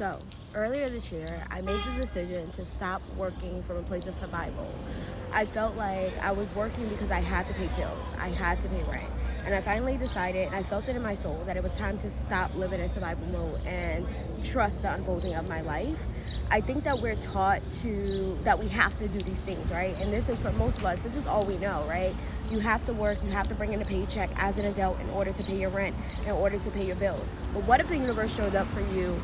So, earlier this year, I made the decision to stop working from a place of survival. I felt like I was working because I had to pay bills, I had to pay rent. And I finally decided, and I felt it in my soul, that it was time to stop living in survival mode and trust the unfolding of my life. I think that we're taught that we have to do these things, right? And this is for most of us, this is all we know, right? You have to work, you have to bring in a paycheck as an adult in order to pay your rent, in order to pay your bills. But what if the universe showed up for you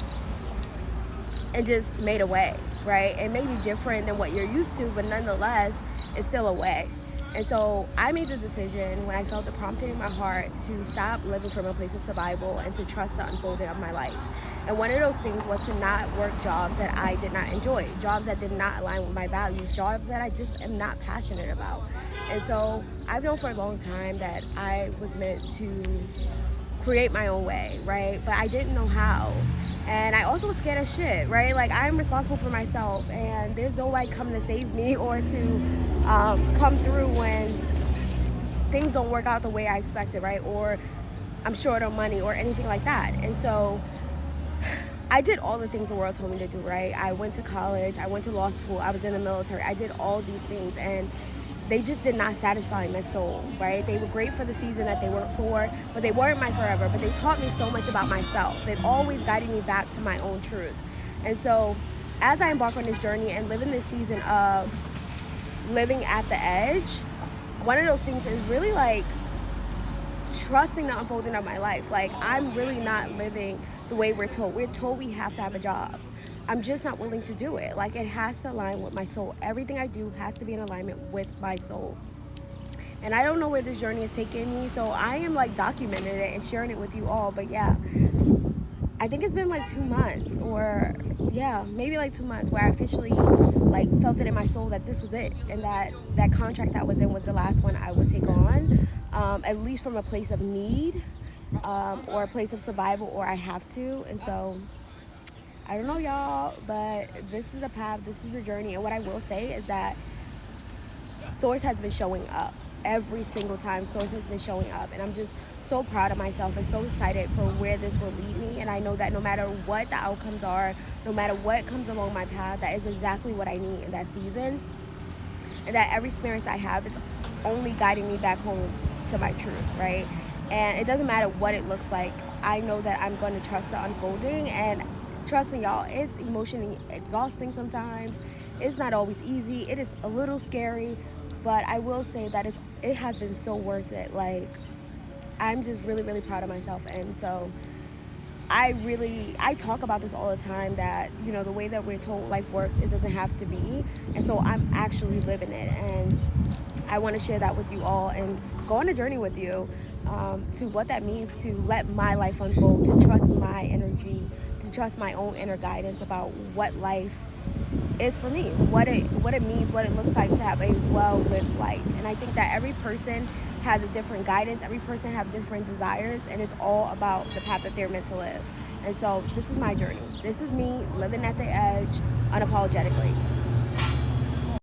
and just made a way, right? It may be different than what you're used to, but nonetheless, it's still a way. And so I made the decision when I felt the prompting in my heart to stop living from a place of survival and to trust the unfolding of my life. And one of those things was to not work jobs that I did not enjoy, jobs that did not align with my values, jobs that I just am not passionate about. And so I've known for a long time that I was meant to create my own way, right? But I didn't know how. And I also was scared of shit, right? Like, I'm responsible for myself, and there's nobody coming to save me or to come through when things don't work out the way I expected, right? Or I'm short on money or anything like that. And so I did all the things the world told me to do, right? I went to college, I went to law school, I was in the military, I did all these things, and they just did not satisfy my soul, right? They were great for the season that they were for, but they weren't my forever. But they taught me so much about myself. They've always guided me back to my own truth. And so as I embark on this journey and live in this season of living at the edge, one of those things is really like trusting the unfolding of my life. Like, I'm really not living the way we're told. We're told we have to have a job. I'm just not willing to do it. Like, it has to align with my soul. Everything I do has to be in alignment with my soul. And I don't know where this journey is taking me, so I am like documenting it and sharing it with you all. But yeah, I think it's been like 2 months, or yeah, maybe like 2 months, where I officially like felt it in my soul that this was it, and that contract I was in was the last one I would take on, at least from a place of need, or a place of survival, or I have to. And so I don't know, y'all, but this is a path, this is a journey. And what I will say is that Source has been showing up. Every single time Source has been showing up. And I'm just so proud of myself and so excited for where this will lead me. And I know that no matter what the outcomes are, no matter what comes along my path, that is exactly what I need in that season. And that every experience I have is only guiding me back home to my truth, right? And it doesn't matter what it looks like. I know that I'm going to trust the unfolding. And trust me, y'all, it's emotionally exhausting sometimes. It's not always easy. It is a little scary, but I will say that it has been so worth it. Like, I'm just really, really proud of myself. And so I talk about this all the time, that, you know, the way that we're told life works, it doesn't have to be. And so I'm actually living it. And I want to share that with you all and go on a journey with you, to what that means to let my life unfold, to trust my energy, to trust my own inner guidance about what life is for me, what it means, what it looks like to have a well-lived life. And I think that every person has a different guidance, every person has different desires, and it's all about the path that they're meant to live. And so this is my journey. This is me living at the edge unapologetically.